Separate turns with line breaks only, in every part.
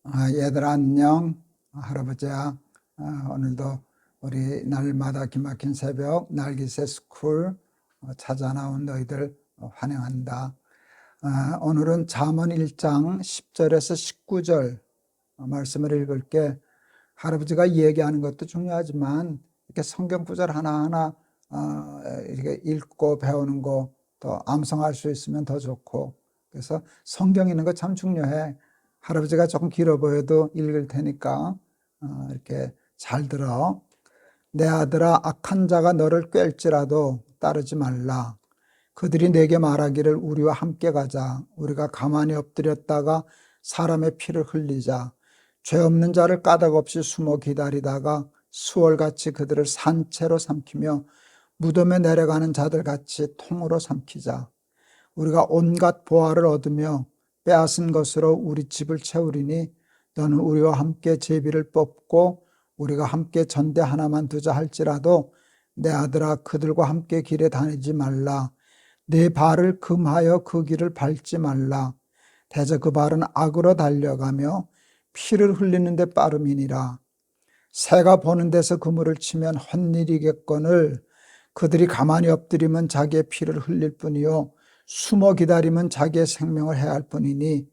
얘들아 안녕. 할아버지야. 오늘도 우리 날마다 기막힌 새벽 날기새 스쿨 찾아 나온 너희들 환영한다. 오늘은 잠언 1장 10절에서 19절 말씀을 읽을게. 할아버지가 얘기하는 것도 중요하지만 이렇게 성경 구절 하나하나 이렇게 읽고 배우는 거 또 암송할 수 있으면 더 좋고, 그래서 성경 읽는 거 참 중요해. 할아버지가 조금 길어 보여도 읽을 테니까 이렇게 잘 들어. 내 아들아, 악한 자가 너를 꿰을지라도 따르지 말라. 그들이 내게 말하기를 우리와 함께 가자. 우리가 가만히 엎드렸다가 사람의 피를 흘리자. 죄 없는 자를 까닭없이 숨어 기다리다가 수월같이 그들을 산채로 삼키며 무덤에 내려가는 자들같이 통으로 삼키자. 우리가 온갖 보화를 얻으며 빼앗은 것으로 우리 집을 채우리니 너는 우리와 함께 제비를 뽑고 우리가 함께 전대 하나만 두자 할지라도 내 아들아, 그들과 함께 길에 다니지 말라. 내 발을 금하여 그 길을 밟지 말라. 대저 그 발은 악으로 달려가며 피를 흘리는 데 빠름이니라. 새가 보는 데서 그물을 치면 헛일이겠거늘 그들이 가만히 엎드리면 자기의 피를 흘릴 뿐이요 숨어 기다리면 자기의 생명을 해할 뿐이니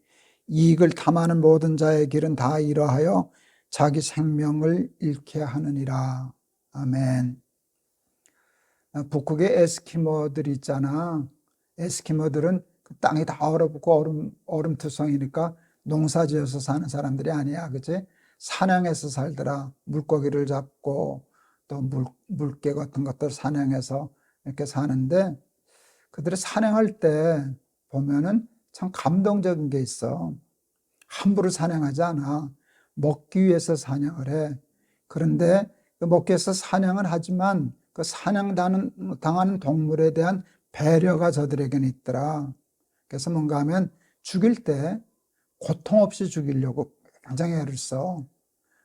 이익을 탐하는 모든 자의 길은 다 이러하여 자기 생명을 잃게 하느니라. 아멘. 북극의 에스키모들이 있잖아. 에스키모들은 그 땅이 다 얼어붙고 얼음투성이니까 농사지어서 사는 사람들이 아니야, 그치? 사냥해서 살더라. 물고기를 잡고 또 물개 같은 것들 사냥해서 이렇게 사는데, 그들이 사냥할 때 보면은 참 감동적인 게 있어. 함부로 사냥하지 않아. 먹기 위해서 사냥을 해. 그런데 먹기 위해서 사냥을 하지만 그 사냥당하는 동물에 대한 배려가 저들에게는 있더라. 그래서 뭔가 하면 죽일 때 고통 없이 죽이려고 굉장히 애를 써.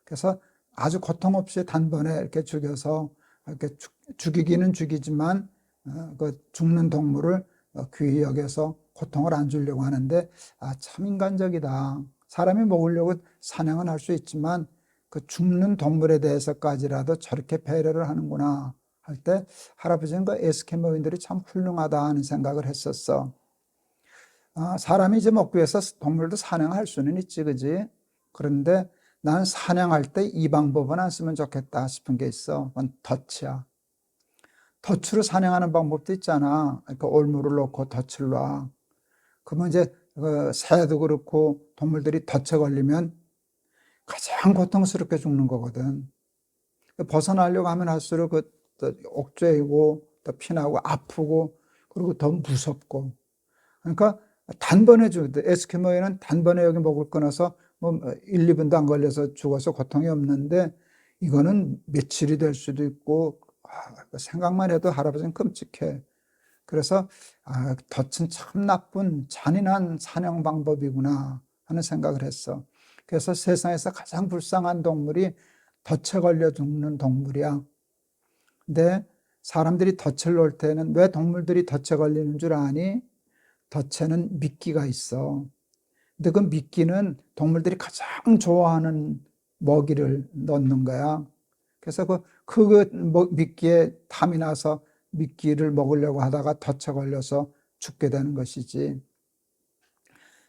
그래서 아주 고통 없이 단번에 이렇게 죽여서 이렇게 죽이기는 죽이지만 그 죽는 동물을 귀히 여겨서 고통을 안 주려고 하는데, 참 인간적이다. 사람이 먹으려고 사냥은 할 수 있지만 그 죽는 동물에 대해서까지라도 저렇게 배려를 하는구나 할 때 할아버지는 그 에스키모인들이 참 훌륭하다 하는 생각을 했었어. 사람이 이제 먹기 위해서 동물도 사냥할 수는 있지, 그지? 그런데 난 사냥할 때 이 방법은 안 쓰면 좋겠다 싶은 게 있어. 그건 덫이야. 덫으로 사냥하는 방법도 있잖아. 그러니까 올무를 놓고 덫을 놔. 그러면 이제 그 새도 그렇고 동물들이 덫에 걸리면 가장 고통스럽게 죽는 거거든. 벗어나려고 하면 할수록 그 옥죄이고 또 피나고 아프고 그리고 더 무섭고. 그러니까 단번에 죽는데, 에스키모에는 단번에 여기 먹을 끊어서 뭐 1, 2분도 안 걸려서 죽어서 고통이 없는데, 이거는 며칠이 될 수도 있고, 생각만 해도 할아버지는 끔찍해. 그래서 덫은 참 나쁜 잔인한 사냥 방법이구나 하는 생각을 했어. 그래서 세상에서 가장 불쌍한 동물이 덫에 걸려 죽는 동물이야. 근데 사람들이 덫을 놓을 때는 왜 동물들이 덫에 걸리는 줄 아니? 덫에는 미끼가 있어. 근데 그 미끼는 동물들이 가장 좋아하는 먹이를 넣는 거야. 그래서 미끼에 탐이 나서 미끼를 먹으려고 하다가 덫에 걸려서 죽게 되는 것이지.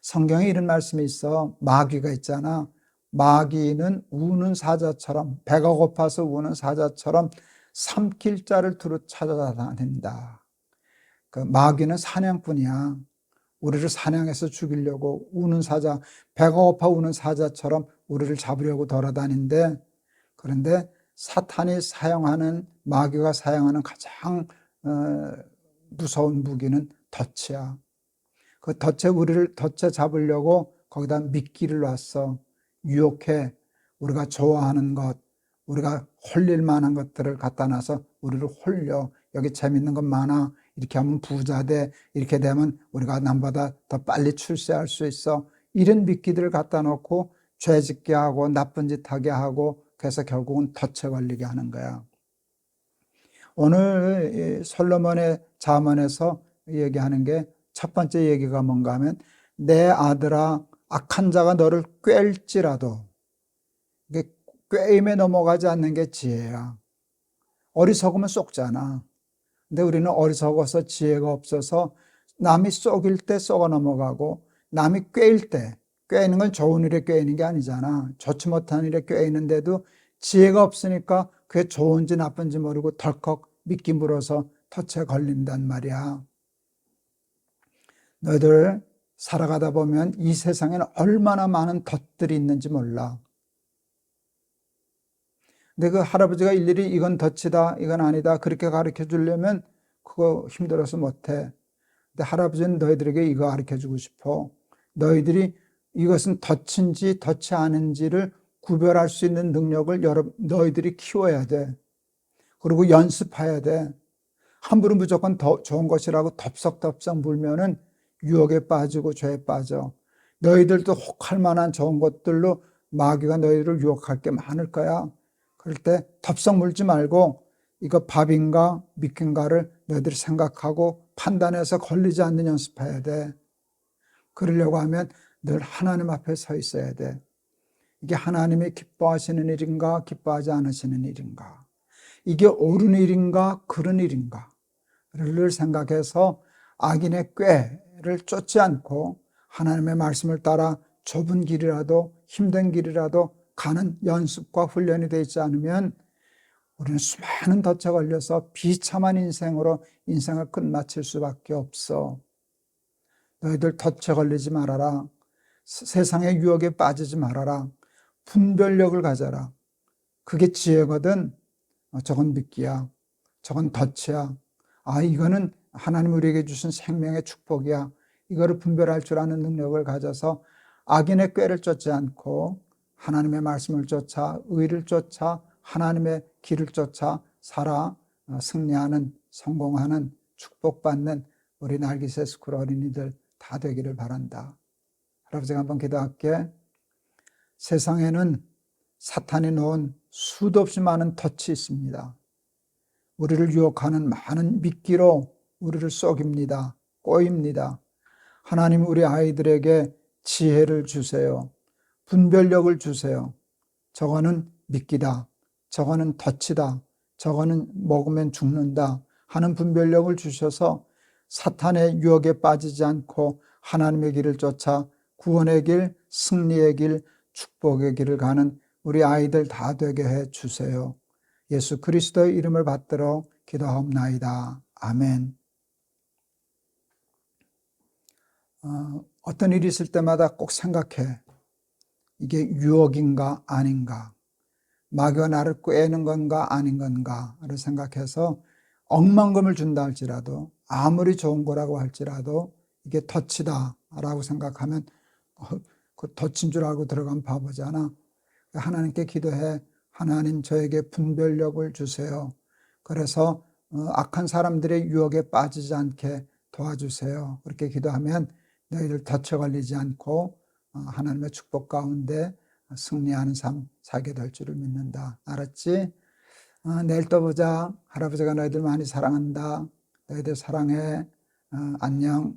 성경에 이런 말씀이 있어. 마귀가 있잖아. 마귀는 우는 사자처럼, 배가 고파서 우는 사자처럼 삼킬 자를 두루 찾아다닌다. 그 마귀는 사냥꾼이야. 우리를 사냥해서 죽이려고 우는 사자, 배가 고파 우는 사자처럼 우리를 잡으려고 돌아다니는데, 그런데 사탄이 사용하는, 마귀가 사용하는 가장 무서운 무기는 덫이야. 그 덫에 잡으려고 거기다 미끼를 놨어. 유혹해. 우리가 좋아하는 것, 우리가 홀릴 만한 것들을 갖다 놔서 우리를 홀려. 여기 재밌는 것 많아. 이렇게 하면 부자 돼. 이렇게 되면 우리가 남보다 더 빨리 출세할 수 있어. 이런 미끼들을 갖다 놓고 죄 짓게 하고 나쁜 짓 하게 하고, 그래서 결국은 덫에 걸리게 하는 거야. 오늘 솔로몬의 잠언에서 얘기하는 게 첫 번째 얘기가 뭔가 하면, 내 아들아, 악한 자가 너를 꿰일지라도 이게 꿰임에 넘어가지 않는 게 지혜야. 어리석으면 쏙잖아. 근데 우리는 어리석어서 지혜가 없어서 남이 쏙일 때 쏙아 넘어가고 남이 꿰일 때, 꿰이는 건 좋은 일에 꿰이는 게 아니잖아. 좋지 못한 일에 꿰이는데도 지혜가 없으니까 그게 좋은지 나쁜지 모르고 덜컥 미끼 물어서 덫에 걸린단 말이야. 너희들 살아가다 보면 이 세상에는 얼마나 많은 덫들이 있는지 몰라. 근데 그 할아버지가 일일이 이건 덫이다, 이건 아니다 그렇게 가르쳐 주려면 그거 힘들어서 못해. 근데 할아버지는 너희들에게 이거 가르쳐 주고 싶어. 너희들이 이것은 덫인지 덫이 아닌지를 구별할 수 있는 능력을 너희들이 키워야 돼. 그리고 연습해야 돼. 함부로 무조건 더 좋은 것이라고 덥석덥석 물면은 유혹에 빠지고 죄에 빠져. 너희들도 혹할 만한 좋은 것들로 마귀가 너희들을 유혹할 게 많을 거야. 그럴 때 덥석 물지 말고 이거 밥인가 미끼인가를 너희들이 생각하고 판단해서 걸리지 않는 연습해야 돼. 그러려고 하면 늘 하나님 앞에 서 있어야 돼. 이게 하나님이 기뻐하시는 일인가 기뻐하지 않으시는 일인가, 이게 옳은 일인가 그른 일인가를 생각해서 악인의 꾀를 쫓지 않고 하나님의 말씀을 따라 좁은 길이라도 힘든 길이라도 가는 연습과 훈련이 되어 있지 않으면 우리는 수많은 덫에 걸려서 비참한 인생으로 인생을 끝마칠 수밖에 없어. 너희들 덫에 걸리지 말아라. 세상의 유혹에 빠지지 말아라. 분별력을 가져라. 그게 지혜거든. 저건 미끼야. 저건 덫이야. 이거는 하나님 우리에게 주신 생명의 축복이야. 이거를 분별할 줄 아는 능력을 가져서 악인의 꾀를 쫓지 않고 하나님의 말씀을 쫓아 의를 쫓아 하나님의 길을 쫓아 살아 승리하는, 성공하는, 축복받는 우리 날기새 스쿨 어린이들 다 되기를 바란다. 할아버지가 한번 기도할게. 세상에는 사탄이 놓은 수도 없이 많은 덫이 있습니다. 우리를 유혹하는 많은 미끼로 우리를 속입니다. 꼬입니다. 하나님 우리 아이들에게 지혜를 주세요. 분별력을 주세요. 저거는 미끼다. 저거는 덫이다. 저거는 먹으면 죽는다 하는 분별력을 주셔서 사탄의 유혹에 빠지지 않고 하나님의 길을 쫓아 구원의 길, 승리의 길, 축복의 길을 가는 우리 아이들 다 되게 해 주세요. 예수 그리스도의 이름을 받들어 기도하옵나이다. 아멘. 어떤 일이 있을 때마다 꼭 생각해. 이게 유혹인가 아닌가, 마귀가 나를 꾀는 건가 아닌 건가를 생각해서 억만금을 준다 할지라도, 아무리 좋은 거라고 할지라도 이게 덫이다 라고 생각하면 그 덫인 줄 알고 들어가면 바보잖아. 하나님께 기도해. 하나님 저에게 분별력을 주세요. 그래서 악한 사람들의 유혹에 빠지지 않게 도와주세요. 그렇게 기도하면 너희들 덫에 걸리지 않고 하나님의 축복 가운데 승리하는 삶 살게 될 줄을 믿는다. 알았지? 내일 또 보자. 할아버지가 너희들 많이 사랑한다. 너희들 사랑해. 안녕.